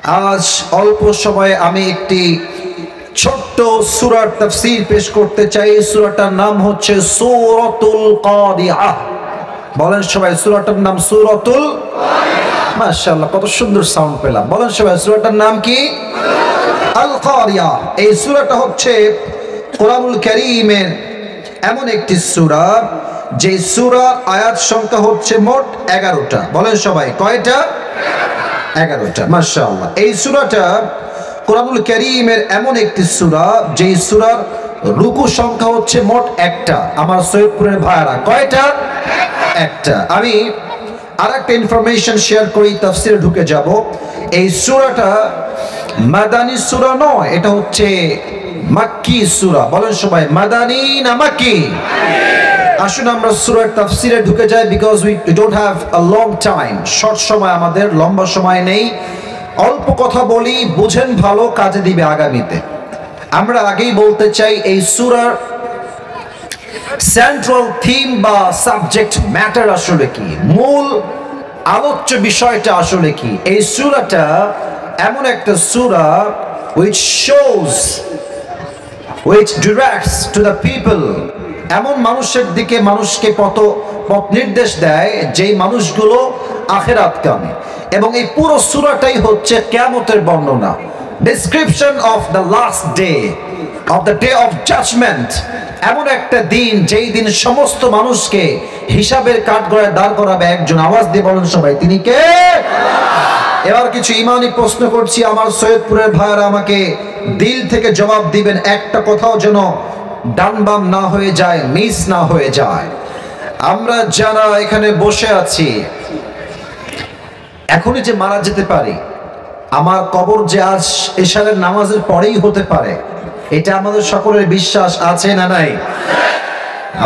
আজ অল্প সময়ে আমি একটি ছোট্ট সূরার তাফসীর পেশ করতে চাই। সূরাটার নাম হচ্ছে সূরাতুল কারিআহ। বলেন সবাই, সূরাটার নাম সূরাতুল কারিআহ। মাশাআল্লাহ, কত সুন্দর সাউন্ড পেলাম। বলেন সবাই, সূরাটার নাম কি? আল কারিআহ। এই সূরাটা হচ্ছে কোরআনুল কারীমের এমন একটি সূরা যে সূরা আয়াত সংখ্যা হচ্ছে মোট 11টা। বলেন সবাই, কয়টা? 11টা। মাশাআল্লাহ, এই সূরাটা কোরআনুল কারীমের এমন একটি সূরা যে সূরার রুকু সংখ্যা হচ্ছে মোট একটা। আমার সৈয়দপুরের ভাইরা, কয়টা? একটা। আমি আরেকটা ইনফরমেশন শেয়ার করি, তাফসীরে ঢুকে যাব। এই সূরাটা মাদানী সূরা নয়, এটা হচ্ছে মাক্কি সূরা। বলেন সবাই, মাদানী না মাক্কি? আসুন আমরা সূরার তাফসীরে ঢুকে যাই, because we don't have a long time. Short সময়, আমাদের লম্বা সময় নেই। অল্প কথা বলি, বুঝেন ভালো, কাজে দিবে আগামীতে। আমরা আগেই বলতে চাই, এই সূরার সেন্ট্রাল থিম বা সাবজেক্ট ম্যাটার আসলে কি, মূল আলোচ্য বিষয়টা আসলে কি। এই সূরাটা এমন একটা সূরা which shows, which directs to the people, এমন মানুষের দিকে মানুষকে পথ নির্দেশ দেয় যেই মানুষগুলো আখিরাতকামী। এবং এই পুরো সূরাটাই হচ্ছে কিয়ামতের বর্ণনা, description of the last day, of the day of judgment. এমন একটা দিন যেই দিন সমস্ত মানুষকে হিসাবের কাঠগড়ায় দাঁড় করাবে একজন। আওয়াজ দিয়ে বলেন সবাই, তিনি কে? এবার কিছু ইমানি প্রশ্ন করছি, আমার সৈয়দপুরের ভাইয়েরা আমাকে দিল থেকে জবাব দিবেন, একটা কথাও যেন ডান বাম না হয়ে যায়, মিস না হয়ে যায়। আমরা যারা এখানে বসে আছি, এখনই যে মারা যেতে পারি, আমার কবর যে আজ এশারের নামাজের পরেই হতে পারে, এটা আমাদের সকলের বিশ্বাস আছে না নাই?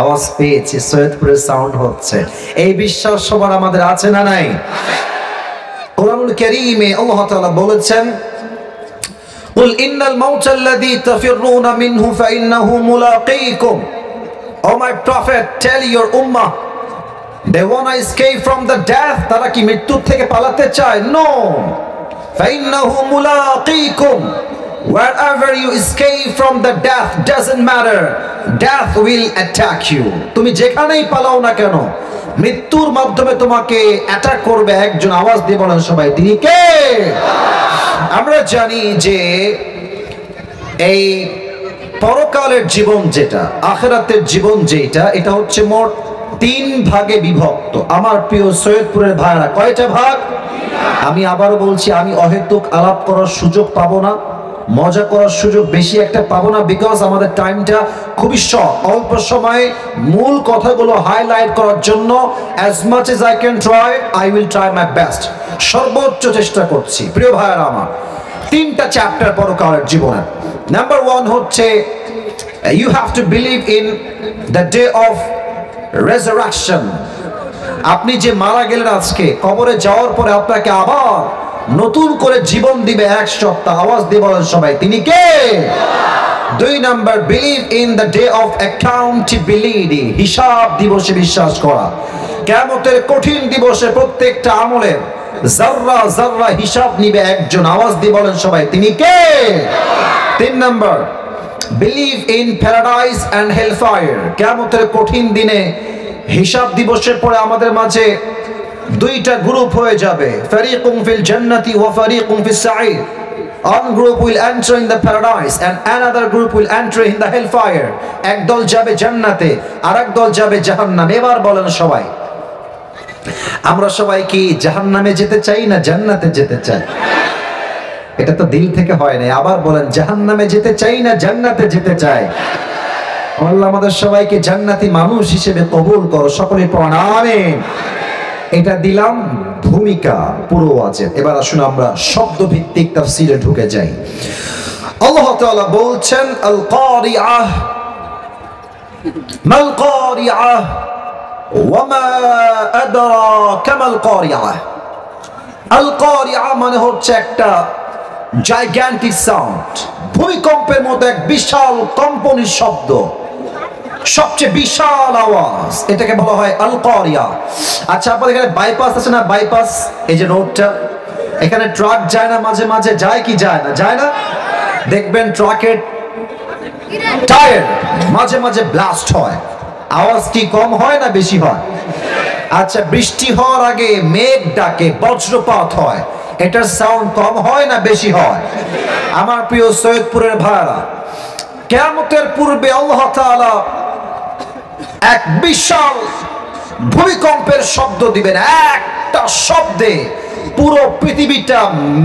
আওয়াজ পেয়েছি, সৈয়দপুরের সাউন্ড হচ্ছে। এই বিশ্বাস সবার আমাদের আছে না নাই? কোরআনুল কারীমে আল্লাহ তাআলা বলেছেন, কুল ইন্নাল মাউতাল্লাযী তাফিররুনা মিনহু ফাইন্নাহু মুলাকীকুম। O my prophet, tell your উম্মাহ, they wanna escape from the death, তারা কি মৃত্যু থেকে পালাতে চায়? No, ফাইন্নাহু মুলাকীকুম। Wherever you escape from the death, doesn't matter, death will attack you. তুমি যেখানেই পালাও না কেন, মৃত্যুর মাধ্যমে তোমাকে অ্যাটাক করবে একজন। আওয়াজ দিয়ে বলেন সবাই, তিনি কে? আমরা জানি যে এই পরকালের জীবন যেটা, আখিরাতের জীবন যেটা, এটা হচ্ছে মোট 3 ভাগে বিভক্ত। আমার প্রিয় সৈয়দপুরের ভাইরা, কয়টা ভাগ? আমি আবারও বলছি, আমি অহেতুক আলাপ করার সুযোগ পাবো না, মজা করার সুযোগ বেশি একটা পাবো না, বিকজ আমাদের টাইমটা খুবই শর্ট। অল্প সময়ে মূল কথাগুলো হাইলাইট করার জন্য as much as I can try, I will try my best, সর্বোচ্চ চেষ্টা করছি। প্রিয় ভাইরা আমার, 3টা চ্যাপ্টার পরকালের জীবনের। নাম্বার 1 হচ্ছে you have to believe in the day of resurrection. আপনি যে মারা গেলেন, আজকে কবরে যাওয়ার পরে আপনাকে আবার নতুন করে জীবন দিবে 1 সপ্তাহ। আওয়াজ দিয়ে বলেন সবাই, তিনি কে? 2 number, believe in the day of accountability, হিসাব দিবসে বিশ্বাস করা। কিয়ামতের কঠিন দিবসে প্রত্যেকটা আমলের যাররা যাররা হিসাব নিবে একজন। আওয়াজ দিয়ে বলেন সবাই, তিনি কে? 3 number, believe in paradise and hellfire. কিয়ামতের কঠিন দিনে হিসাব দিবসের পরে আমাদের মাঝে 2টা গ্রুপ হয়ে যাবে, ফারিকুম ফিল জান্নাতি ওয়া ফারিকুম ফিস সাঈর। One group will enter in the paradise and another group will enter in the hellfire. এক দল যাবে জান্নাতে, আরেক দল যাবে জাহান্নামে। এবার বলেন সবাই, আমরা সবাই কি জাহান্নামে যেতে চাই না জান্নাতে যেতে চাই? এটা তো দিল থেকে হয় না। আবার বলেন, জাহান্নামে যেতে চাই না জান্নাতে যেতে চাই? আল্লাহ আমাদের সবাইকে জান্নাতি মানুষ হিসেবে কবুল করো, সকলে পড়েন আমিন। এটা দিলাম ভূমিকা পুরো আছে। এবার আসুন আমরা শব্দ ভিত্তিক তাফসীরে ঢুকে যাই। আল্লাহ তাআলা বলছেন, আল কারিআহ, মাল কারিআহ, ওয়া মা আদরাকা মাল কারিআহ। আল কারিআহ মানে হচ্ছে একটা জাইগ্যান্টিক সাউন্ড, ভূমিকম্পের মতো এক বিশাল কম্পনের শব্দ, সবচেয়ে বিশাল আওয়াজ, এটাকে বলা হয় আল কারিয়া। আচ্ছা, আপনাদের এখানে বাইপাস আছে না? বাইপাস, এই যে রোডটা, এখানে ট্রাক যায় না, মাঝে মাঝে যায় কি যায় না? যায় না। দেখবেন ট্রাকের টায়ার মাঝে মাঝে ব্লাস্ট হয়, আওয়াজ কি কম হয় না বেশি হয়? আচ্ছা, বৃষ্টি হওয়ার আগে মেঘ ডাকে, বজ্রপাত হয়, এটার সাউন্ড কম হয় না বেশি হয়? আমার প্রিয় সৈয়দপুরের ভাইরা, কিয়ামতের পূর্বে আল্লাহ তাআলা এক বিশাল ভূমিকম্পের শব্দ দিবেন। একটা শব্দে পুরো পৃথিবীটা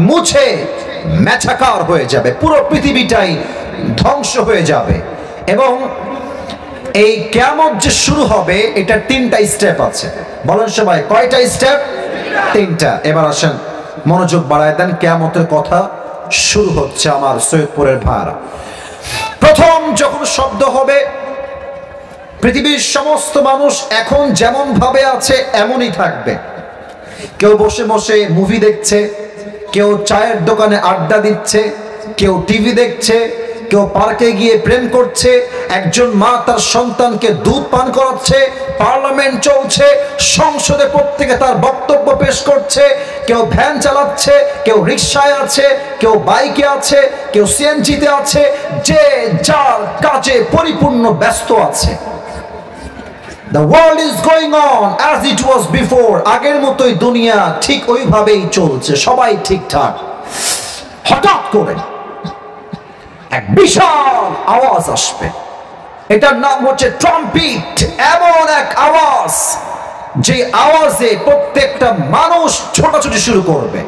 মুছে মেছাকার হয়ে যাবে, পুরো পৃথিবীটাই ধ্বংস হয়ে যাবে। এবং এই কিয়ামত যে শুরু হবে, এটা 3টা স্টেপ আছে। বলেন সবাই, কয়টা স্টেপ? 3টা। এবার আসেন, মনোযোগ বাড়ায় দেন, কিয়ামতের কথা শুরু হচ্ছে আমার সৈয়দপুরের ভাইরা। প্রথম যখন শব্দ হবে, পৃথিবীর সমস্ত মানুষ এখন যেমন ভাবে আছে এমনই থাকবে। কেউ বসে বসে মুভি দেখছে, কেউ চায়ের দোকানে আড্ডা দিচ্ছে, কেউ টিভি দেখছে, কেউ পার্কে গিয়ে প্রেম করছে, একজন মা তার সন্তানকে দুধ পান করাচ্ছে, পার্লামেন্ট চলছে, সংসদে প্রত্যেকে তার বক্তব্য পেশ করছে, কেউ ভ্যান চালাচ্ছে, কেউ রিকশায় আছে, কেউ বাইকে আছে, কেউ সিএনজিতে আছে, যে যার কাজে পরিপূর্ণ ব্যস্ত আছে। The world is going on as it was before. আগের মতোই দুনিয়া ঠিক ওইভাবেই চলছে, সবাই ঠিকঠাক। হঠাৎ করে এক বিশাল আওয়াজ আসবে, এটার নাম হচ্ছে ট্রাম্পিট। এমন এক আওয়াজ, যে আওয়াজে প্রত্যেকটা মানুষ ছোটাছুটি শুরু করবে।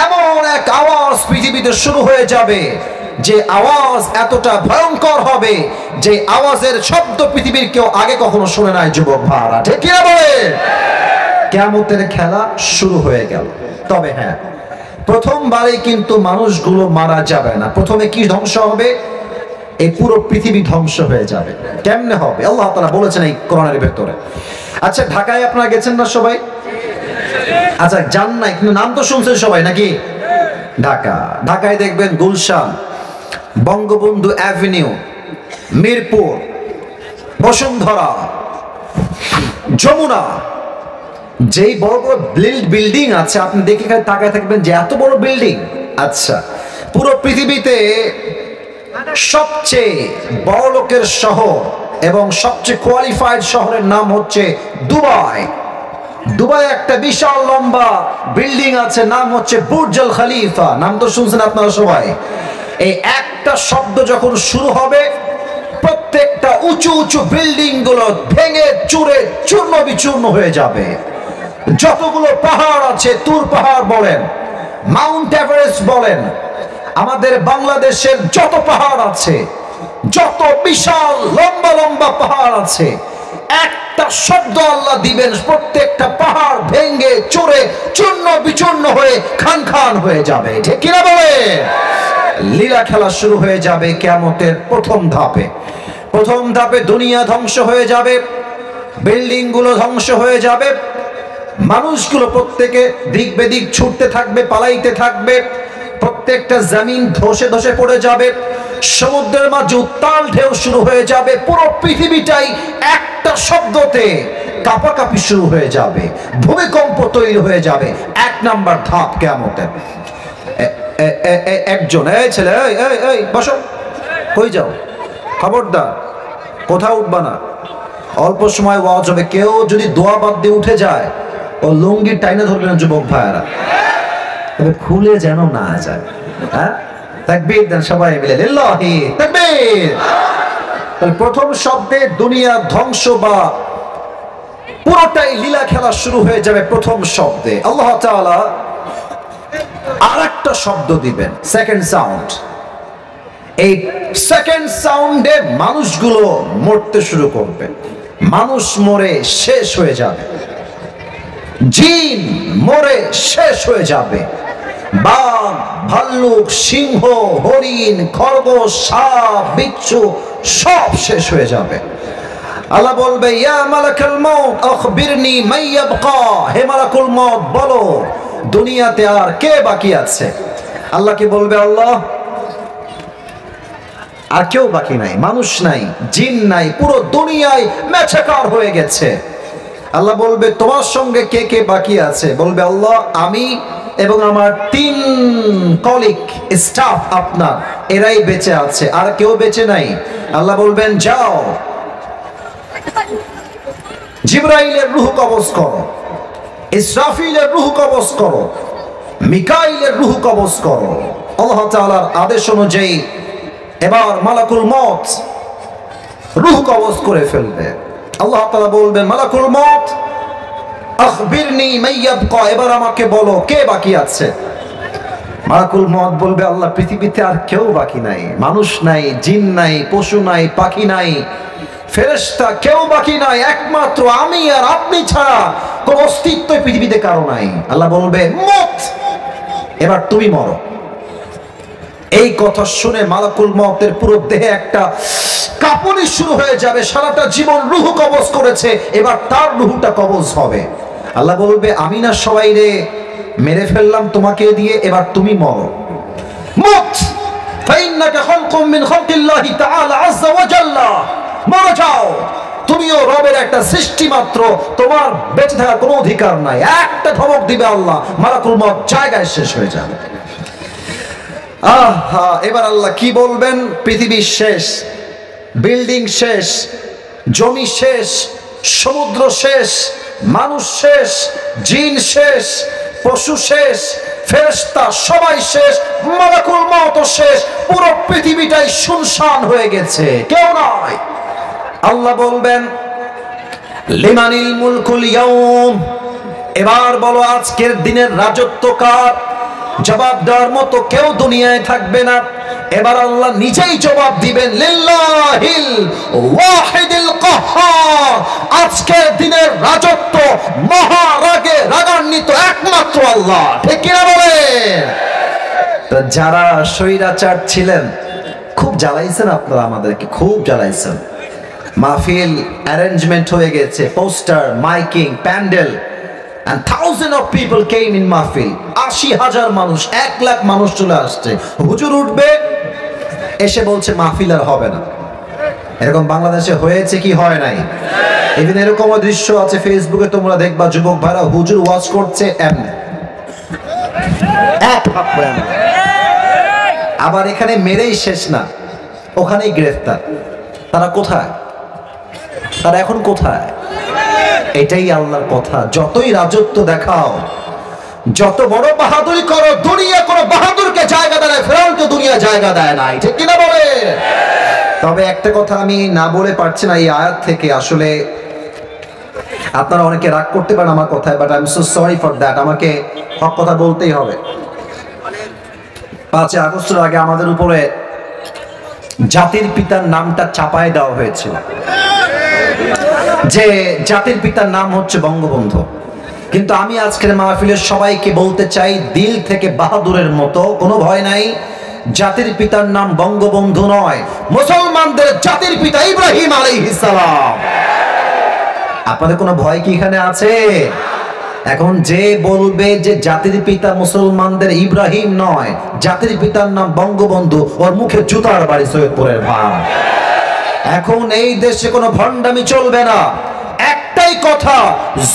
এমন এক আওয়াজ পৃথিবীতে শুরু হয়ে যাবে, যে আওয়াজ এতটা ভয়ঙ্কর হবে, যে আওয়াজের শব্দ পৃথিবীর কেউ আগে কখনো শুনে নাই। যুবক ভাইরা, ঠিক কি না বলে? কিয়ামতের খেলা শুরু হয়ে গেল। তবে হ্যাঁ, প্রথমবারে কিন্তু মানুষগুলো মারা যাবে না। প্রথমে কি ধ্বংস হবে? এই পুরো পৃথিবী ধ্বংস হয়ে যাবে। কেমনে হবে? আল্লাহ তাআলা বলেছেন এই কোরআনের ভেতরে। আচ্ছা, ঢাকায় আপনারা গেছেন না সবাই? আচ্ছা, যান নাই কিন্তু নাম তো শুনছেন সবাই নাকি? ঢাকায় দেখবেন গুলশান, বঙ্গবন্ধু অ্যাভিনিউ, মিরপুর, বসুন্ধরা, যমুনা, যেই বড় বড় বিল্ডিং আছে, আপনি দেখে তাকায় থাকবেন যে এত বড় বিল্ডিং। আচ্ছা, পুরো পৃথিবীতে সবচেয়ে বড় লোকের শহর এবং সবচেয়ে কোয়ালিফাইড শহরের নাম হচ্ছে দুবাই। দুবাই একটা বিশাল লম্বা বিল্ডিং আছে, নাম হচ্ছে বুর্জ আল খলিফা। নাম তো শুনছেন আপনারা সবাই। এই একটা শব্দ যখন শুরু হবে, প্রত্যেকটা উঁচু উঁচু বিল্ডিং গুলো ভেঙে চুরে চূর্ণ বিচূর্ণ হয়ে যাবে। যতগুলো পাহাড় আছে, তুর পাহাড় বলেন, মাউন্ট এভারেস্ট বলেন, আমাদের বাংলাদেশের যত পাহাড় আছে, যত বিশাল লম্বা লম্বা পাহাড় আছে, একটা শব্দ আল্লাহ দিবেন, প্রত্যেকটা পাহাড় ভেঙে চুরে চূর্ণ বিচূর্ণ হয়ে খান খান হয়ে যাবে। ঠিক কিনা বলে? লীলা খেলা শুরু হয়ে যাবে কিয়ামতের প্রথম ধাপে। প্রথম ধাপে দুনিয়া ধ্বংস হয়ে যাবে, বিল্ডিং গুলো ধ্বংস হয়ে যাবে, মানুষগুলো প্রত্যেকে দিক বেদিক ছুটতে থাকবে, পালাইতে থাকবে, প্রত্যেকটা জমিন ধসে ধসে পড়ে যাবে, সমুদ্রের মাঝে উত্তাল ঢেউ শুরু হয়ে যাবে, পুরো পৃথিবীটাই একটা শব্দতে কাঁপাকাঁপি শুরু হয়ে যাবে, ভূমিকম্প তৈরি হয়ে যাবে। 1 নাম্বার ধাপ কিয়ামতের। একজন, এই ছেলে, এই বসো, কই যাও? খবরদার, কোথাও উঠবা না। অল্প সময় ওয়াজ হবে, কেউ যদি দোয়া বাদ দিয়ে উঠে যায়, ও লুঙ্গি টাইনে ধরবেন যুবক ভাইয়েরা, তবে খুলে যেন না যায়। হ্যাঁ, তাকবীর দেন সবাই মিলে, লিল্লাহি তাকবীর। প্রথম শব্দে দুনিয়া ধ্বংস বা পুরোটাই লীলা খেলা শুরু হয়ে যাবে। প্রথম শব্দে আল্লাহ তাআলা আরেকটা শব্দ দিবেন, সেকেন্ড সাউন্ড। এই সেকেন্ড সাউন্ডে মানুষগুলো মরতে শুরু করবে, মানুষ মরে শেষ হয়ে যাবে, জিন মরে শেষ হয়ে যাবে, বাঘ, ভাল্লুক, সিংহ, হরিণ, খরগোশ, সাপ, বিচ্ছু সব শেষ হয়ে যাবে। আল্লাহ বলবে, ইয়া মালাকুল মউত আখবিরনি মান ইয়াবকা, হে মালাকুল মউত বলো দুনিয়াতে আর কে বাকি আছে? আল্লাহকে বলবে, আল্লাহ আর কেউ বাকি নাই, মানুষ নাই, জিন নাই, পুরো দুনিয়ায় মেছাকার হয়ে গেছে। আল্লাহ বলবে, তোমার সঙ্গে কে কে বাকি আছে? বলবে, আল্লাহ আমি এবং আমার 3 কলিগ স্টাফ আপনার, এরাই বেঁচে আছে, আর কেউ বেঁচে নাই। আল্লাহ বলবেন যাও জিবরাইলের রূহ কবজ করো, ইসরাফিলের রূহ কবজ করো, মিকাইলের রূহ কবজ করো। আল্লাহ তাআলার আদেশ অনুযায়ী এবার মালাকুল মউত রূহ কবজ করে ফেলবে। আল্লাহ তাআলা বলবেন মালাকুল মউত আখবিরনি মাইয়াবকা, এবার আমাকে বলো কে বাকি আছে। মালাকুল মউত বলবে আল্লাহ পৃথিবীতে আর কেউ বাকি নাই, মানুষ নাই, জিন নাই, পশু নাই, পাখি নাই, ফেরেশতা কেউ বাকি নাই, একমাত্র আমি আর আপনি ছাড়া কোন অস্তিত্ব পৃথিবীতে কারো নাই। আল্লাহ বলবে মত, এবার তুমি মরো। এই কথা শুনে মালাকুল মউতের পুরো দেহে একটা কাঁপুনি শুরু হয়ে যাবে, সারাটা জীবন রূহ কবজ করেছে, এবার তার রূহটা কবজ হবে। আল্লাহ বলবে আমি না সবাই রে মেরে ফেললাম তোমাকে দিয়ে, এবার তুমি মরো। মত ফাইন্নাকা খালকুম মিন খালকিল্লাহি তাআলা আযজা ওয়া জাল্লা, মরে যাও, তুমিও রবের একটা সৃষ্টি মাত্র, তোমার বেঁচে থাকার কোনো অধিকার নাই। একটা ধমক দিবে আল্লাহ, মালাকুল মউত জায়গায় শেষ হয়ে যাবে। আহা, এবার আল্লাহ কি বলবেন? পৃথিবী শেষ, বিল্ডিং শেষ, জমি শেষ, সমুদ্র শেষ, মানুষ শেষ, জিন শেষ, পশু শেষ, ফেরেশতা সবাই শেষ, মালাকুল মউত শেষ, পুরো পৃথিবীটাই শুনশান হয়ে গেছে, কেউ নাই। আল্লাহ বলবেন লিমানিল মুলকুল ইয়াউম, এবার বলো আজকের দিনের রাজত্ব কার? জবাব দেওয়ার মতো কেউ দুনিয়ায় থাকবে না। এবার আল্লাহ নিজেই জবাব দিবেন লিল্লাহিল ওয়াহিদিল কাহ্হার, আজকের দিনের রাজত্ব মহারাগে রাগান্বিত একমাত্র আল্লাহ, ঠিক কি না বলেন? তো যারা স্বৈরাচার ছিলেন খুব জ্বালাইছেন, আপনারা আমাদেরকে খুব জ্বালাইছেন। মাহফিল অ্যারেঞ্জমেন্ট হয়ে গেছে, poster, miking, pandal, and thousands of people came in মাহফিল। ৮০,০০০ মানুষ, ১ লাখ মানুষ চলে আসছে। হুজুর উঠবে, এসে বলছে মাহফিল আর হবে না। এরকম বাংলাদেশে হয়েছে কি হয় নাই? ইভেন এরকম দৃশ্য আছে ফেসবুকে, তোমরা দেখবা যুবক ভাইরা হুজুর ওয়াজ করছে এমনি এক হাত করে, আবার এখানে মেরেই শেষ না, ওখানেই গ্রেফতার। তারা কোথায়? তারা এখন কোথায়? এটাই আল্লাহর কথা। যতই রাজত্ব দেখাও, যত বড় বাহাদুরি করো, দুনিয়া কোনো বাহাদুরকে জায়গা দেয়, ফেরাউনকে দুনিয়া জায়গা দেয় নাই, ঠিক কিনা বলে? তবে একটা কথা আমি না বলে পারছি না এই আয়াত থেকে, আসলে আপনারা অনেকে রাগ করতে পারেন আমার কথায়, but I am so sorry for that. আমাকে হক কথা বলতেই হবে। ৫ আগস্টের আগে আমাদের উপরে জাতির পিতার নামটা চাপায় দেওয়া হয়েছিল, যে জাতির পিতার নাম হচ্ছে বঙ্গবন্ধু। কিন্তু আমি আজকের মাহফিলের সবাইকে বলতে চাই, দিল থেকে বাহাদুরের মতো, কোনো ভয় নাই, জাতির পিতার নাম বঙ্গবন্ধু নয়, মুসলমানদের জাতির পিতা ইব্রাহিম আলাইহিস সালাম। আপনাদের কোনো ভয় কি এখানে আছে? এখন যে বলবে যে জাতির পিতা মুসলমানদের ইব্রাহিম নয়, জাতির পিতার নাম বঙ্গবন্ধু, ওর মুখে জুতার বাড়ি সৈয়দপুরের ভাই। এখন এই দেশে কোনো ভণ্ডামি চলবে না, একটাই কথা,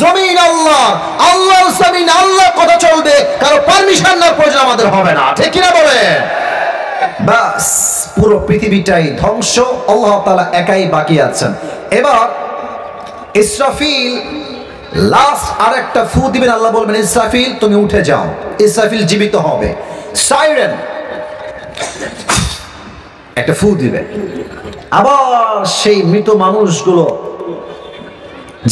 জমিন আল্লাহ, আল্লাহর জমিন, আল্লাহর কথা চলবে, কারো পারমিশন নেওয়ার প্রয়োজন আমাদের হবে না, ঠিক কিনা বলে? বাস পুরো পৃথিবীটাই ধ্বংস, আল্লাহ তাআলা একাই বাকি আছেন। এবার ইসরাফিল লাস্ট আরেকটা ফু দিবেন, আল্লাহ বলবেন ইসরাফিল তুমি উঠে যাও। ইসরাফিল জীবিত হবে, সাইরেন একটা ফু দিবে, আবার সেই মৃত মানুষগুলো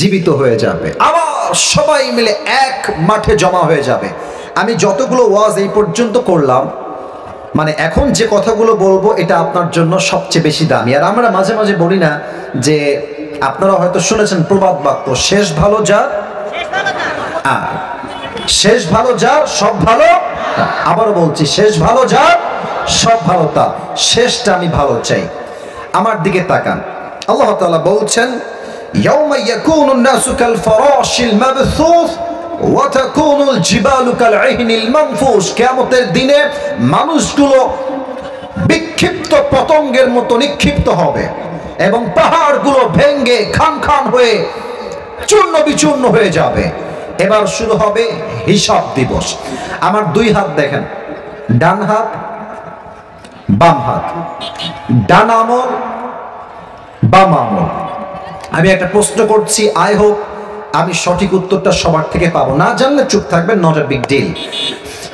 জীবিত হয়ে যাবে, আবার সবাই মিলে এক মাঠে জমা হয়ে যাবে। আমি যতগুলো ওয়াজ এই পর্যন্ত করলাম, মানে এখন যে কথাগুলো বলবো এটা আপনার জন্য সবচেয়ে বেশি দামি। আর আমরা মাঝে মাঝে বলি না যে, আপনারা হয়তো শুনেছেন প্রবাদ বাক্য, শেষ ভালো যার, শেষ ভালো যার সব ভালো। আবারও বলছি, শেষ ভালো যার সব ভালো তার, শেষটা আমি ভালো চাই। আমার দিকে তাকান, আল্লাহ তাআলা বলছেন ইয়াউমা ইয়াকুনুন নাসু কাল ফারাশিল মাবথুস ওয়া তাকুনুল জিবালু কাল ইহনিল মানফুস। কিয়ামতের দিনে মানুষগুলো বিক্ষিপ্ত পতঙ্গের মতো নিক্ষিপ্ত হবে এবং পাহাড়গুলো ভেঙে খান খান হয়ে চূর্ণ বিচূর্ণ হয়ে যাবে। এবার শুরু হবে হিসাব দিবস। আমার দুই হাত দেখেন, ডান হাত বাম হাত, ডান আমল বাম আমল। আমি একটা প্রশ্ন করছি, আই হোপ আমি সঠিক উত্তরটা সবার থেকে পাবো, না জানলে চুপ থাকবেন, নট এ বিগ ডিল।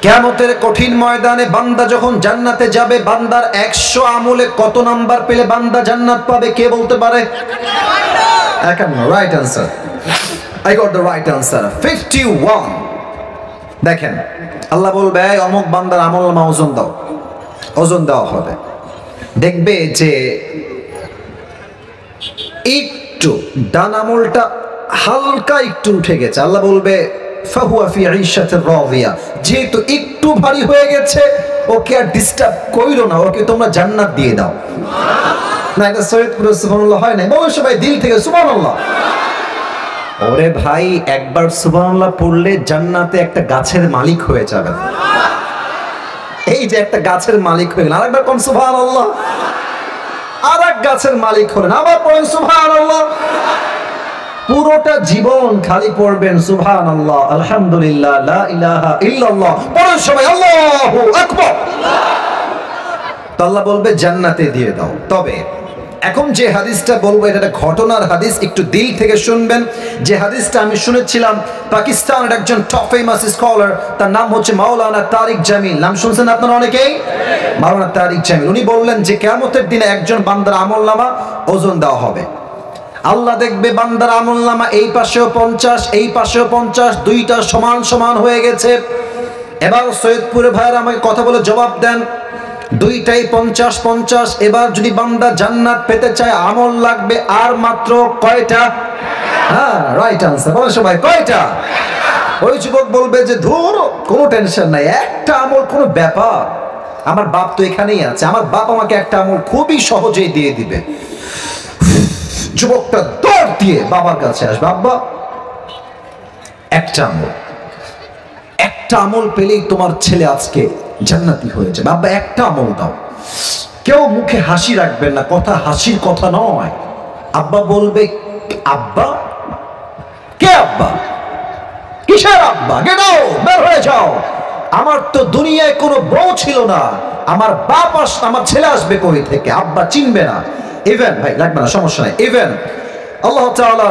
কিয়ামতের কঠিন ময়দানে বান্দা যখন জান্নাতে যাবে, বান্দার 100 আমলে কত নাম্বার পেলে বান্দা জান্নাত পাবে, কে বলতে পারে? 51, right answer. I got the right answer, 51। দেখেন আল্লাহ বলবে অমুক বান্দার আমল নামা ওজন দাও, ওজন দেওয়া হবে। দেখবে যে একটু ডান আমলটা হালকা একটু উঠে গেছে, আল্লাহ বলবে ফাহুয়া ফি ঈশাতির রাদিয়া, যেহেতু একটু ভারী হয়ে গেছে ওকে আর ডিস্টার্ব কইরো না, ওকে তোমরা জান্নাত দিয়ে দাও। না এটা সৈয়দপুরে সুবহানাল্লাহ হয় না, বলো সবাই দিল থেকে সুবহানাল্লাহ। ওরে ভাই একবার সুবহানাল্লাহ পড়লে জান্নাতে একটা গাছের মালিক হয়ে যাবে। এই যে একটা গাছের মালিক হয়ে গেল, আরেকবার কোন সুবহানাল্লাহ, আর এক গাছের মালিক হলেন, আবার পড়েন সুবহানাল্লাহ। পুরোটা জীবন খালি পড়বেন সুবহানাল্লাহ, আলহামদুলিল্লাহ, লা ইলাহা ইল্লাল্লাহ, পড়েন সবাই আল্লাহু আকবার। তো আল্লাহ বলবে জান্নাতে দিয়ে দাও। তবে এখন যে হাদিসটা বলবো এটা একটা ঘটনার হাদিস, একটু দিল থেকে শুনবেন। যে হাদিসটা আমি শুনেছিলাম পাকিস্তানের একজন টপ ফেমাস স্কলার, তার নাম হচ্ছে মাওলানা তারিক জামিল, নাম শুনছেন আপনারা অনেকেই, মাওলানা তারিক জামিল। উনি বললেন যে কিয়ামতের দিনে একজন বান্দার আমলনামা ওজন দেওয়া হবে। আল্লাহ দেখবে বান্দার আমলনামা এই পাশেও 50 এই পাশেও 50, দুইটা সমান সমান হয়ে গেছে। এবার সৈয়দপুরে ভাইরা আমাকে কথা বলে জবাব দেন, দুইটাই 50-50। এবার যদি বান্দা জান্নাত পেতে চায় আমল লাগবে আর মাত্র কয়টা? হ্যাঁ রাইট আনসার, বলেন সবাই কয়টা? ওই যুবক বলবে যে ধুর কোনো টেনশন নাই, একটা আমল কোনো ব্যাপার, আমার বাপ তো এখানেই আছে, আমার বাপ আমাকে একটা আমল খুবই সহজেই দিয়ে দিবে। যুবকটা দৌড় দিয়ে বাবার কাছে আসবে, বাবা একটা আমল, একটা আমল পেলেই তোমার ছেলে আজকে জান্নাতি হয়ে যাবে, বাবা একটা আমল দাও। কেউ মুখে হাসি রাখবেন না, কথা হাসির কথা নয়। আব্বা বলবে আব্বা? কে আব্বা? কিসের আব্বা? গেটাও বের হয়ে যাও, আমার তো দুনিয়ায় কোনো বউ ছিল না, আমার বাপ আমার ছেলে আসবে কই থেকে, আব্বা চিনবে না। ইভেন ভাই লাগবে না, সমস্যা নাই। ইভেন আল্লাহ তাআলা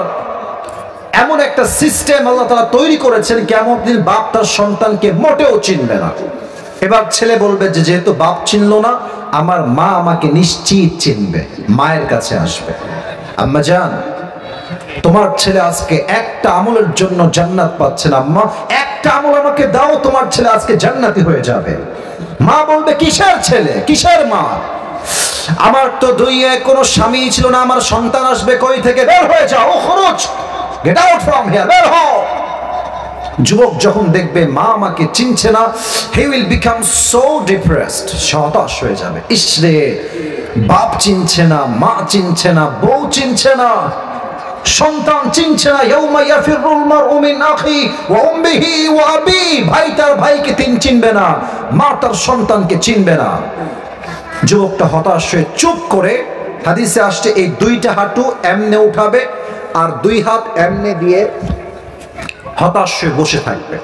এমন একটা সিস্টেম আল্লাহ তাআলা তৈরি করেছেন, কিয়ামত দিন বাপ তার সন্তানকে মোটেও চিনবে না। এবার ছেলে বলবে যে যেহেতু বাপ চিনলো না, আমার মা আমাকে নিশ্চিত চিনবে, মায়ের কাছে আসবে, আম্মা জান তোমার ছেলে আজকে একটা আমলের জন্য জান্নাত পাচ্ছে না, আম্মা একটা আমল আমাকে দাও, তোমার ছেলে আজকে জান্নাতি হয়ে যাবে। মা বলবে কিসের ছেলে, কিসের মা? আমার তো দুনিয়ায় কোনো স্বামী ছিল না, আমার সন্তান আসবে কই থেকে, বের হয়ে যাও, খরচ, গেট আউট ফ্রম হিয়ার, বের হও। যুবক যখন দেখবে মা আমাকে চিনছে না, he will become so depressed, হতাশ হয়ে যাবে। ইসরে বাপ চিনছে না, মা চিনছে না, বউ চিনছে না, সন্তান চিনছে না। ইয়াউমা ইয়াফিরুল মারউ মিন আখি ওয়া উম্মিহি ওয়া আবি, ভাই তার ভাইকে চিনবে না, মা তার সন্তানকে চিনবে না। যুবকটা হতাশ হয়ে চুপ করে, হাদিসে আসছে এই দুইটা হাঁটু এমনে উঠাবে আর দুই হাত এমনে দিয়ে হতাশ হয়ে বসে থাকবে।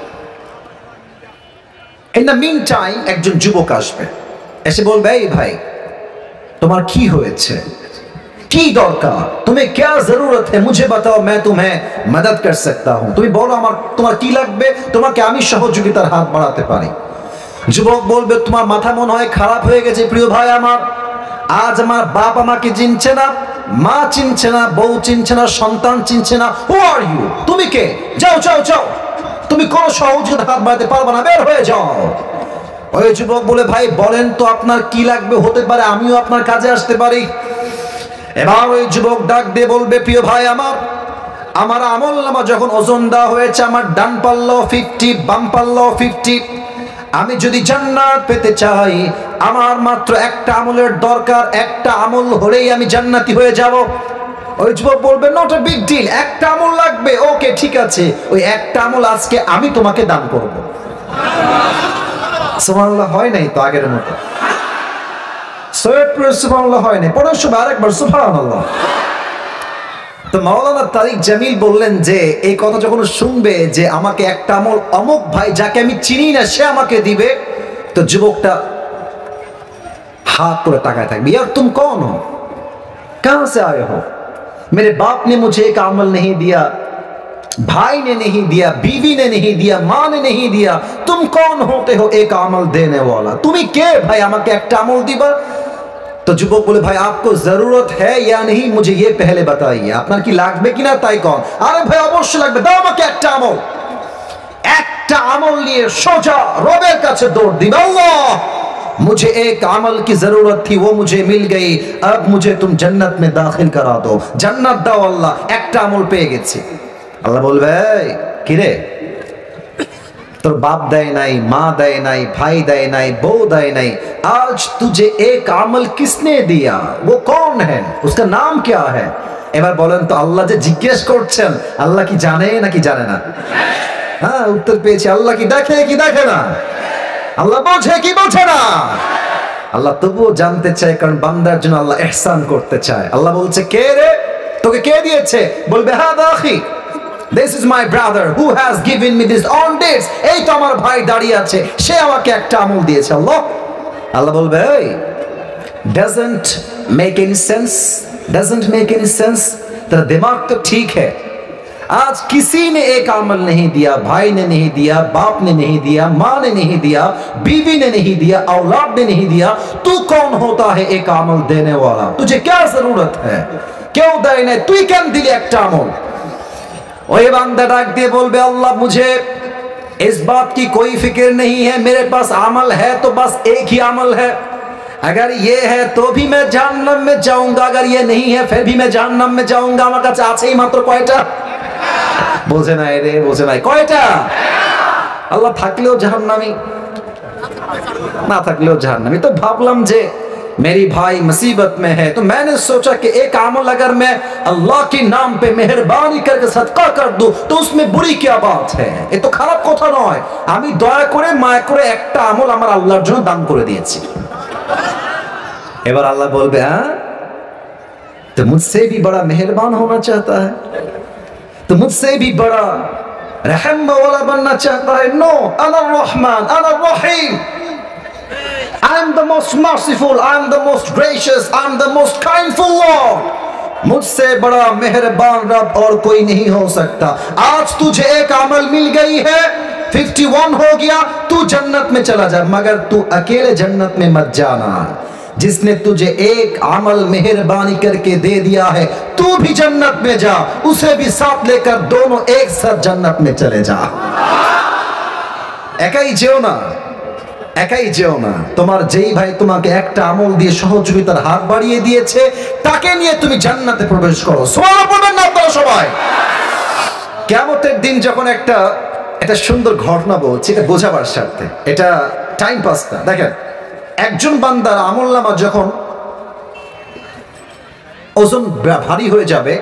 ইন দ্য মিন টাইম একজন যুবক আসবে, এসে বলবে এই ভাই তোমার কি হয়েছে, কি দরকার, तुम्हें क्या जरूरत है, मुझे बताओ मैं तुम्हें मदद कर सकता हूं, তুমি বলো আমার তোমার কি লাগবে, তোমাকে আমি সহযোগিতার হাত বাড়াতে পারি। যুবক বলবে তোমার মাথা মনে হয় খারাপ হয়ে গেছে প্রিয় ভাই আমার, আজ আমার বাপ আমাকে চিনছে না, মা চিনছে না, বউ চিনছে না, সন্তান চিনছে না। হু আর ইউ, তুমি কে? যাও যাও যাও, তুমি কোনো সহযোগিতার হাত বাড়াতে পারবে না, বের হয়ে যাও। ওই যুবক বলে ভাই বলেন তো আপনার কি লাগবে, হতে পারে আমিও আপনার কাজে আসতে পারি। এবার ওই যুবক ডাক দিয়ে বলবে প্রিয় ভাই আমার, আমার আমলনামা যখন ওজন দেওয়া হয়েছে, আমার ডান পাল্লাও 50 বাম পাল্লাও 50, আমি যদি জান্নাত পেতে চাই আমার মাত্র একটা আমলের দরকার, একটা আমল হলেই আমি জান্নাতি হয়ে যাব। ওই যুবক বলবে নট এ বিগ ডিল, একটা আমল লাগবে, ওকে ঠিক আছে, ওই একটা আমল আজকে আমি তোমাকে দান করব। সুবহানাল্লাহ হয় নাই তো আগের মতো, সৈয়দপুরে সুবহানাল্লাহ হয় নাই, পড়ো সবাই আরেকবার সুবহানাল্লাহ। তো মাওলানা তারিক জামিল বললেন যে এই কথা যখন শুনবে যে আমাকে একটা আমল অমুক ভাই যাকে আমি চিনি না সে আমাকে দিবে, তো যুবকটা हाथ করে তাকায় থাকবে। यार तुम कौन हो, कहां से आए हो, मेरे बाप ने मुझे एक अमल नहीं दिया, भाई ने नहीं दिया, बीवी ने नहीं दिया, मां ने नहीं दिया, तुम कौन होते हो एक अमल देने वाला, तुम्हें के भाई আমাকে একটা আমল দিবা। তো যুবক বলে ভাই आपको जरूरत है या नहीं मुझे ये पहले बताइए, আপনার কি লাগবে কিনা তাই কোন। আরে ভাই অবশ্যই লাগবে, দাও আমাকে একটা আমল। একটা আমল নিয়ে সোজা রবের কাছে দৌড় দিবে, আল্লাহ मुझे एक अमल की जरूरत थी वो मुझे मिल गई, अब मुझे तुम जन्नत में दाखिल करा दो, जन्नत दाओ अल्लाह, একটা আমল পেয়ে গেছি। আল্লাহ বলবে কি রে, তোর বাপ দেয় নাই, মা দেয় নাই, ভাই দেয় নাই, বউ দেয় নাই, आज तुझे एक अमल किसने दिया, वो कौन है, उसका नाम क्या है। এবার বলেন তো আল্লাহ যে জিজ্ঞেস করছেন আল্লাহ কি জানে নাকি জানে না? হ্যাঁ উত্তর পেয়েছি, আল্লাহ কি দেখে কি দেখে না, আল্লাহ বোঝে কি বোঝে না। আল্লাহ তবুও জানতে চায়, কারণ বান্দার জন্য আল্লাহ ইহসান করতে চায়। আল্লাহ বলছে কে রে, তোকে কে দিয়েছে, বলবে হাদা আখি, this is my brother who has given me this on dates, এই তো আমার ভাই দাঁড়িয়ে আছে, সে আমাকে একটা আমল দিয়েছে। আল্লাহ আল্লাহ বলবে এই doesn't make any sense, doesn't make any sense, तेरा दिमाग तो ठीक है, आज किसी ने एक अमल नहीं दिया, भाई ने नहीं दिया, बाप ने नहीं दिया, माँ ने नहीं दिया, बीवी ने नहीं दिया, औलाद ने नहीं दिया, तू कौन होता है एक अमल देने वाला, तुझे क्या जरूरत है, क्यों दे नहीं, तू क्या दिली एक अमल। वही बंदा डाक दिए बोलबे अल्लाह मुझे इस बात की कोई फिक्र नहीं है, मेरे पास अमल है तो बस एक ही अमल है, अगर ये है तो भी मैं जहन्नम में जाऊंगा, अगर ये नहीं है फिर भी मैं जहन्नम में जाऊंगा। আমার কাছে আছেই মাত্র কয়টা, বোঝে নাই রে, বোঝে নাই কয়টা। আল্লাহ থাকলেও জাহান্নামী, না থাকলেও জাহান্নামী। তো ভাবলাম যে मेरी भाई मुसीबत में है, तो मैंने सोचा कि एक अमल अगर मैं अल्लाह के नाम पे मेहरबानी करके सदका कर दूं तो उसमें बुरी क्या बात है, ये तो খারাপ কথা নয়, আমি দয়া করে মায়া করে একটা আমল আমার আল্লাহর জন্য দান করে দিয়েছি। এবার আল্লাহ বলবে হ্যাঁ तो मुझसे भी बड़ा मेहरबान होना चाहता है, तो मुझसे भी बड़ा रहम वाला बनना चाहता है। नो, अना रहमान अना रहीम, I am the most merciful, I am the most gracious, I am the most kindful Lord, मुझसे बड़ा मेहरबान रब और कोई नहीं हो सकता। आज तुझे एक अमल मिल गई है, 51 हो गया, तू जन्नत में चला जा, मगर तू अकेले जन्नत में मत जाना, जिसने तुझे एक अमल मेहरबानी करके दे दिया है तू भी जन्नत में जा, उसे भी साथ लेकर दोनों एक साथ जन्नत में चले जा। একাই যেও না, একাই যেও না, তোমার যেই ভাই তোমাকে একটা আমল দিয়ে সহযোগিতার হাত বাড়িয়ে দিয়েছে তাকে নিয়ে তুমি জান্নাতে প্রবেশ করো। সুবহানাল্লাহ পড়বেন না আপনারা সবাই। কিয়ামতের দিন যখন একটা সুন্দর ঘটনা বলছি, এটা বোঝাবার স্বার্থে, এটা টাইম পাস না। দেখেন একজন বান্দার আমলনামা যখন ওজন ভারী হয়ে যাবে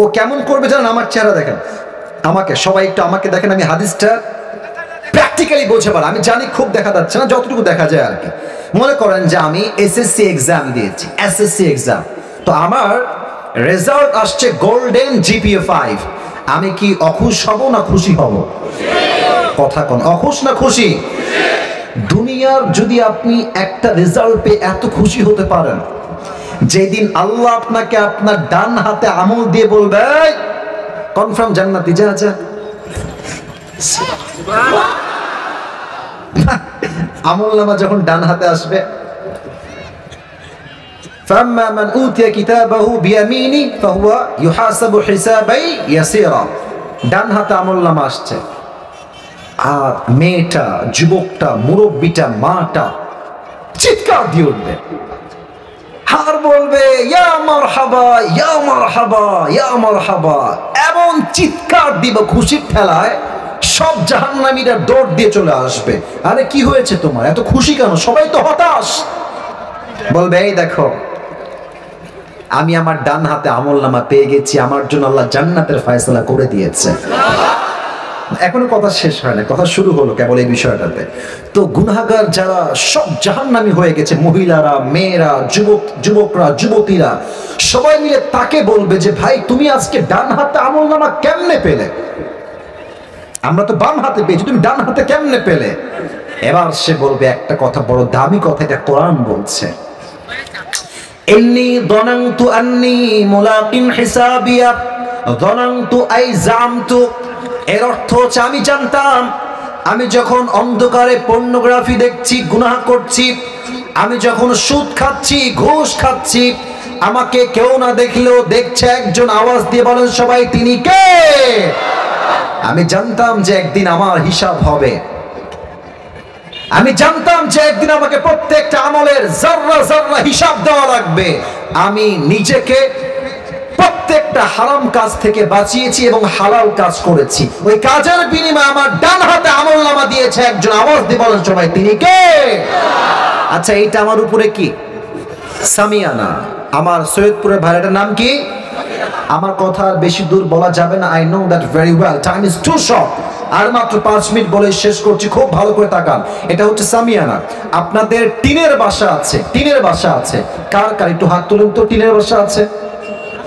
ও কেমন করবে জানেন, আমার চেহারা দেখেন, আমাকে সবাই একটু আমাকে দেখেন, আমি হাদিসটা প্র্যাকটিক্যালি বোঝাবার, আমি জানি খুব দেখা যাচ্ছে না, যতটুকু দেখা যায় আর কি। মনে করেন যে আমি এসএসসি এক্সাম দিয়েছি, এসএসসি এক্সাম, তো আমার রেজাল্ট আসছে গোল্ডেন জিপিএ 5, আমি কি অখুশ হব না খুশি হব? কথা কোন, অখুশ না খুশি? দুনিয়ার যদি আপনি একটা রেজাল্ট পেয়ে এত খুশি হতে পারেন, যেদিন আল্লাহ আপনাকে আপনার ডান হাতে আমল দিয়ে বলবে কনফার্ম জান্নাতি যা যা, আমলনামা যখন ডান হাতে আসবে, فَأَمَّا مَنْ أُوتِيَ كِتَابَهُ بِيَمِينِهِ فَهُوَ يُحَاسَبُ حِسَابًا يَسِيرًا, ডান হাতে আমলনামা আসছে, আর মেয়েটা, যুবকটা, মুরব্বিটা, মাটা চিৎকার দিয়ে উঠবে, আর বলবে ইয়া মারহাবা ইয়া মারহাবা ইয়া মারহাবা, এমন চিৎকার দিব খুশির ঠেলায় সব জাহান্নামীরা দৌড় দিয়ে চলে আসবে। আরে কি হয়েছে তোমার, এত খুশি কেন, সবাই তো হতাশ। বলবে এই দেখো আমি আমার ডান হাতে আমলনামা পেয়ে গেছি, আমার জন্য আল্লাহ জান্নাতের ফয়সালা করে দিয়েছে। এখনো কথা শেষ হয় না, কথা শুরু হলো কেবল এই বিষয়টাতে। তো গুনাহগার যারা সব জাহান্নামী হয়ে গেছে, মহিলারা, মেয়েরা, যুবকরা, যুবতীরা, সবাই মিলে তাকে বলবে যে ভাই তুমি আজকে ডান হাতে আমলনামা কেমনে পেলে? আমরা তো বাম হাতে পেয়েছি, তুমি ডান হাতে কেমনে পেলে? এবার সে বলবে একটা কথা, বড় দামি কথা, এটা কোরআন বলছে, ইন্নী যানানতু আন্নী মুলাকিন হিসাবিয়া যানানতু আই জামতু। এর অর্থ হচ্ছে আমি জানতাম আমি যখন অন্ধকারে পর্নোগ্রাফি দেখছি, গুনাহ করছি, আমি যখন সুদ খাচ্ছি, ঘুষ খাচ্ছি, আমাকে কেউ না দেখলেও দেখছে একজন, আওয়াজ দিয়ে বলেন সবাই, তিনি কে? আমি জানতাম যে একদিন আমার হিসাব হবে, আমি জানতাম যে একদিন আমাকে প্রত্যেকটা আমলের জাররা জাররা হিসাব দেওয়া লাগবে। আমি নিজেকে প্রত্যেকটা হারাম কাজ থেকে বাঁচিয়েছি এবং হালাল কাজ করেছি। ওই কাজের বিনিময়ে আমার ডান হাতে আমলনামা দিয়েছে একজন, আওয়াজ দিয়ে বলেন সবাই, তিনি কে? আচ্ছা, এইটা আমার উপরে কি সামিয়ানা, আমার সৈয়দপুরের ভাইটার নাম কি? আমার কথা আর বেশি দূর বলা যাবে না, I know that very well, time is too short. আর মাত্র 5 মিনিট বলে শেষ করছি, খুব ভালো করে তাকান। এটা হচ্ছে সামিয়ানা। আপনাদের টিনের বাসা আছে, টিনের বাসা আছে, কার কার একটু হাত তুলুন তো, টিনের বাসা আছে?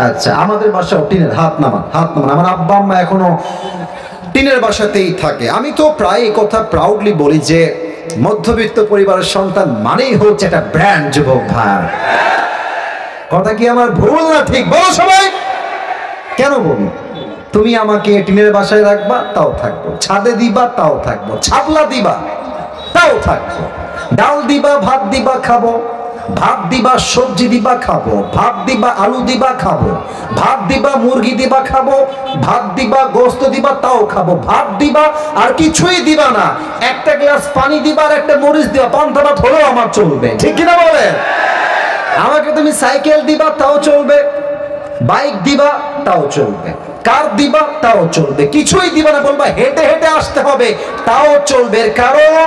আচ্ছা, আমাদের বাসাও টিনের, হাত নামান, হাত নামান। আমার আব্বা আম্মা এখনো টিনের বাসাতেই থাকে। আমি তো প্রায় এই কথা প্রাউডলি বলি যে মধ্যবিত্ত পরিবারের সন্তান মানেই হচ্ছে একটা ব্র্যান্ড, যুবক ভাই। কথা কি আমার ভুল না ঠিক? বলো সবাই। কেন বলি? তুমি আমাকে টিনের বাসায় রাখবা, তাও থাকবো, ছাদে দিবা, তাও থাকবো, ছাপলা দিবা, তাও থাকবো, ডাল দিবা, ভাত দিবা, খাবো, ভাত দিবা, সবজি দিবা, খাবো, ভাত দিবা, আলু দিবা, খাবো, ভাত দিবা, মুরগি দিবা, খাবো, ভাত দিবা, গোস্ত দিবা, তাও খাবো, ভাত দিবা আর কিছুই দিবা না, একটা গ্লাস পানি দিবা আর একটা মরিচ দিবা, পান্তা ভাত হলেও আমার চলবে, ঠিক কিনা বলে? আমাকে তুমি সাইকেল দিবা, তাও চলবে, বাইক দিবা, তাও চলবে, কার দিবা, তাও চলবে, কিছুই দিবা না, বলবা হেঁটে হেঁটে আসতে হবে, তাও চলবে। কারণ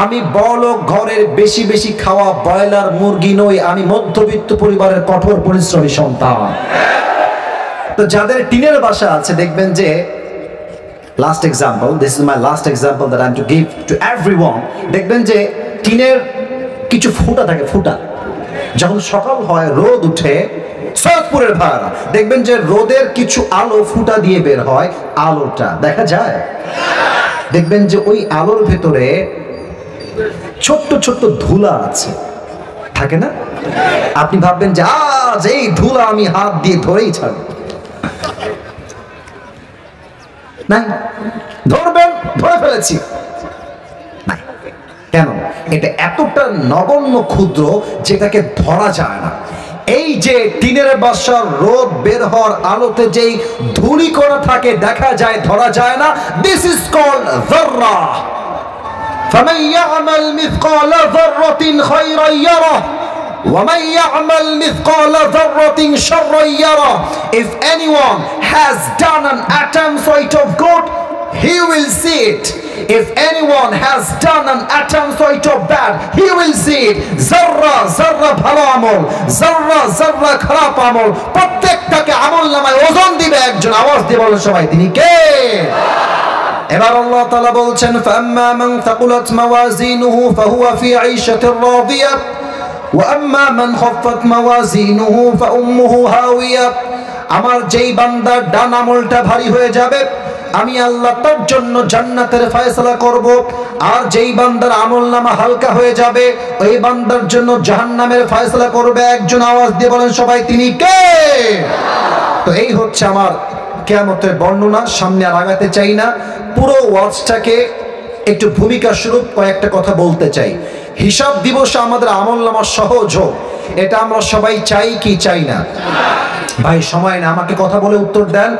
আমি বড়লোক ঘরের বেশি বেশি খাওয়া ব্রয়লার মুরগি নই, আমি মধ্যবিত্ত পরিবারের কঠোর পরিশ্রমী সন্তান। তো যাদের টিনের বাসা আছে, দেখবেন যে last example, this is my last example that I am to give to everyone. দেখবেন যে টিনের কিছু ফুটা থাকে, ফুটা যখন সকাল হয়, রোদ উঠে, সৈয়দপুরের ভাড়া দেখবেন যে রোদের কিছু আলো ফুটা দিয়ে বের হয়, আলোটা দেখা যায়। দেখবেন যে ওই আলোর ভেতরে ছোট্ট ছোট্ট ধুলা আছে, থাকে না? আপনি ভাববেন যে আজ এই ধুলা আমি হাত দিয়ে ধরেই ছাড়ব, না ধরবেন, ধরে ফেলেছি। কেন? এটা এতটা নগণ্য ক্ষুদ্র যেটাকে ধরা যায় না। এই যে টিনের বাসার রোদ বের হওয়ার আলোতে যেই ধূলি কণা থাকে, দেখা যায়, ধরা যায় না। দিস ইজ কল্ড যাররা। ফামান ইয়ামাল মিসকালা যাররাতিন খায়রান ইয়ারা ওয়া মান ইয়ামাল মিসকালা যাররাতিন শাররান ইয়ারা। If anyone has done an atom size of good, he will see it. If anyone has done an atom size of bad, he will see it. Zarra zarra bhalo amol, zarra zarra kharap amol, প্রত্যেকটাকে আমলনামায় ওজন দিবে একজন, আওয়াজ দিয়ে বলেন সবাই, তিনি কে? এবার আল্লাহ তাআলা বলছেন, ফাম্মা মান থাকুলাত মাওয়াজিনুহু ফাহুয়া ফি আইশাতির রাদিয়া ওয়া আম্মা মান খাফফাত মাওয়াজিনুহু ফাউম্মুহু হাওিয়া। আমার যেই বান্দার ডান আমলটা ভারী হয়ে যাবে, আমি আল্লাহ তার জন্য জান্নাতের ফয়সালা করব। আর যেই বান্দার আমলনামা হালকা হয়ে যাবে, ওই বান্দার জন্য জাহান্নামের ফয়সালা করবে একজন, আওয়াজ দিয়ে বলেন সবাই, তিনি কে? তো এই হচ্ছে আমার কিয়ামতের বর্ণনা। সামনে আর আগাতে চাই না, পুরো ওয়াজটাকে একটু ভূমিকা স্বরূপ কয়েকটা কথা বলতে চাই। হিসাব দিবসে আমাদের আমলনামা সহজ হোক, এটা আমরা সবাই চাই কি চাই না? ভাই সময় না, আমাকে কথা বলে উত্তর দেন,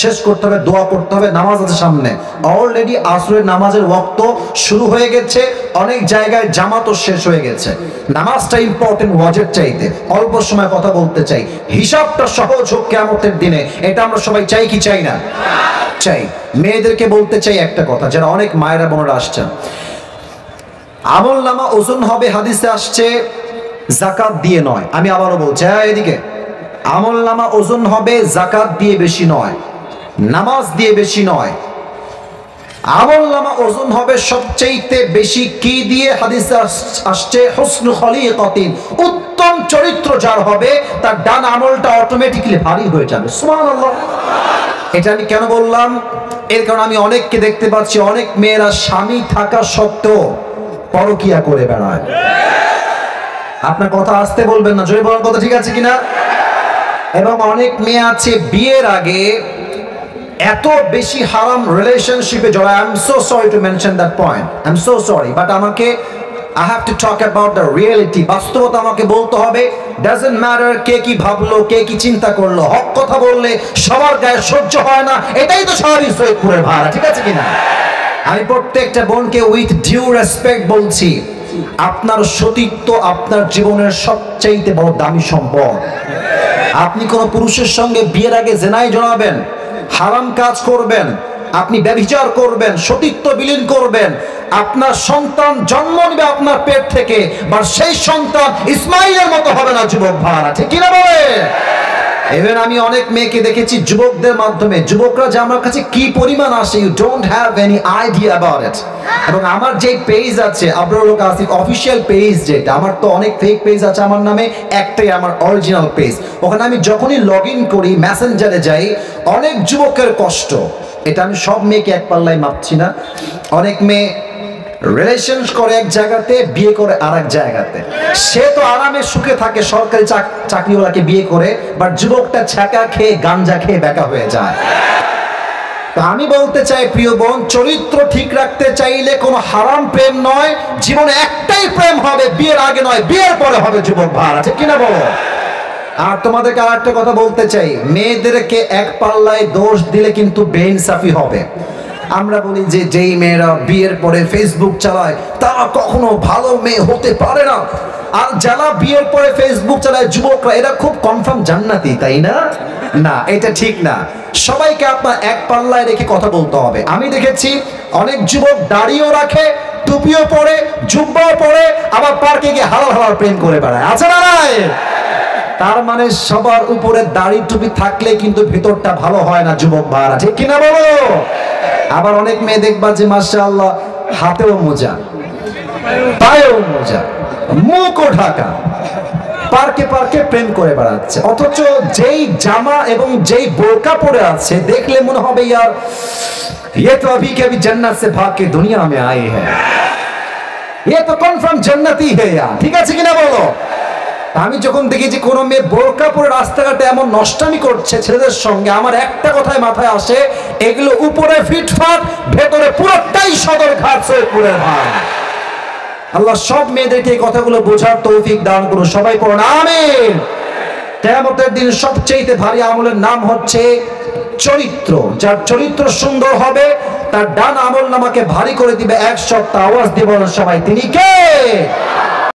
শেষ করতে হবে, দোয়া করতে হবে, নামাজ আছে সামনে। অলরেডি আসরের নামাজের ওয়াক্ত শুরু হয়ে গেছে, অনেক জায়গায় জামাতও শেষ হয়ে গেছে। নামাজটা ইম্পর্টেন্ট ওয়াজের চাইতে। অল্প সময় কথা বলতে চাই, হিসাবটা সহজ হোক কিয়ামতের দিনে, এটা আমরা সবাই চাই কি চাই না? চাই। মেয়েদেরকে বলতে চাই একটা কথা, যারা অনেক মায়েরা বোনেরা আসছেন, আমলনামা ওজন হবে, হাদিসে আসছে যাকাত দিয়ে নয়। আমি আবারও বলছি, এদিকে আমলনামা ওজন হবে যাকাত দিয়ে বেশি নয়, নামাজ দিয়ে বেশি নয়, আমলনামা ওজন হবে সবচেয়ে বেশি কি দিয়ে? হাদিসে আসছে হুসনু খলিকাতিন, উত্তম চরিত্র যার হবে তার ডান আমলটা অটোমেটিক্যালি ভারী হয়ে যাবে। সুবহানাল্লাহ। এটা আমি কেন বললাম? এর কারণ আমি অনেককে দেখতে পাচ্ছি, অনেক মেয়েরা স্বামী থাকা সত্ত্বেও পরকিয়া করে বেড়ায়। আপনার কথা আসতে বলবেন না, জোরে বলার কথা ঠিক আছে কিনা? এবং অনেক মেয়ে আছে বিয়ের আগে এত বেশি হারাম রিলেশনশিপে জড়ায়। I am so sorry to mention that point, I am so sorry, but আমাকে I have to talk about the reality. বাস্তবতা আমাকে বলতে হবে। doesn't matter কে কি ভাবলো, কে কি চিন্তা করলো, হক কথা বললে সবার গায়ে সহ্য হয় না, এটাই তো স্বাভাবিক সৈয়দপুরের ভাড়া, ঠিক আছে কিনা? আমি প্রত্যেকটা বোনকে উইথ ডিউ রেসপেক্ট বলছি, আপনার সতীত্ব আপনার জীবনের সবচেয়ে বড় দামি সম্পদ। আপনি কোন পুরুষের সঙ্গে বিয়ের আগে জেনায় জড়াবেন, হারাম কাজ করবেন, আপনি ব্যভিচার করবেন, সতীত্ব বিলীন করবেন, আপনার সন্তান জন্ম নেবে আপনার পেট থেকে, বা সেই সন্তান ইসমাইলের মতো হবে না যুবক ভাড়া, ঠিক কিনা বলে? ইভেন আমি অনেক মেয়েকে দেখেছি যুবকদের মাধ্যমে, যুবকরা যে আমার কাছে কি পরিমাণ আসে, you don't have any idea about it. এবং আমার যে পেজ আছে আবরারুল কাসিফ অফিসিয়াল পেজ, যেটা আমার তো অনেক ফেক পেজ আছে আমার নামে, একটাই আমার অরিজিনাল পেজ। ওখানে আমি যখনই লগ ইন করি, মেসেঞ্জারে যাই, অনেক যুবকের কষ্ট, এটা আমি সব মেয়েকে এক পাল্লায় মাপছি না। অনেক মেয়ে রিলেশন করে এক জায়গাতে, বিয়ে করে আর এক জায়গাতে। সে তো আরামে সুখে থাকে, সরকারি চাকরিওয়ালাকে বিয়ে করে, বাট যুবকটা ছ্যাঁকা খেয়ে গাঞ্জা খেয়ে বেকা হয়ে যায়। তো আমি বলতে চাই প্রিয় বোন, চরিত্র ঠিক রাখতে চাইলে কোনো হারাম প্রেম নয়, জীবনে একটাই প্রেম হবে, বিয়ের আগে নয়, বিয়ের পরে হবে যুবক ভাড়া, ঠিক কিনা বলো? আর তোমাদেরকে আর একটা কথা বলতে চাই, মেয়েদেরকে এক পাল্লায় দোষ দিলে কিন্তু বেইনসাফি হবে। আমরা বলি যে যেই মেয়েরা বিয়ের পরে ফেসবুক চালায় তারা কখনো ভালো মেয়ে হতে পারে না, আর যারা বিয়ের পরে ফেসবুক চালায় যুবকরা, এরা খুব কনফার্ম জান্নাতি, তাই না? না, এটা ঠিক না। সবাইকে আপনার এক পাল্লায় রেখে কথা বলতে হবে। আমি দেখেছি অনেক যুবক দাড়িও রাখে, টুপিও পরে, জুব্বাও পরে, আবার পার্কে গিয়ে হালাল হালাল প্রেম করে বেড়ায়, আছে না নাই? তার মানে সবার উপরে দাড়ি টুপি থাকলে কিন্তু ভিতরটা ভালো হয় না যুবক ভাড়া, ঠিক কিনা বলো? আবার অনেক মেয়ে দেখবা যে মাশাআল্লাহ হাতেও মোজা, পায়েও মোজা, মুখও ঢাকা, পার্কে পার্কে প্রেম করে বেড়াচ্ছে, অথচ যেই জামা এবং যেই বোরকা পরে আছে দেখলে মনে হবে यार ये तो अभी के अभी जन्नत से भाग के दुनिया में आए हैं, ये तो कन्फर्म जन्नती है यार, ঠিক আছে কিনা বলো? আমি যখন দেখি যে কোনো মেয়ে বোরকা পরে রাস্তাঘাটে এমন নষ্টামি করছে ছেলেদের সঙ্গে, আমার একটা কথাই মাথায় আসে, এগুলো উপরে ফিটফাট, ভেতরে পুরোটাই সদরঘাট সৈয়দপুরের ভাই। আল্লাহ সব মেয়েদেরকে এই কথাগুলো বোঝার তৌফিক দান করুন, সবাই পড়ুন আমিন। কিয়ামতের দিন সবচেয়ে ভারী আমলের নাম হচ্ছে চরিত্র। যার চরিত্র সুন্দর হবে তার ডান আমল নামাকে ভারী করে দিবে 1 সপ্তাহ। আওয়াজ দিয়ে বলুন সবাই, তিনি কে?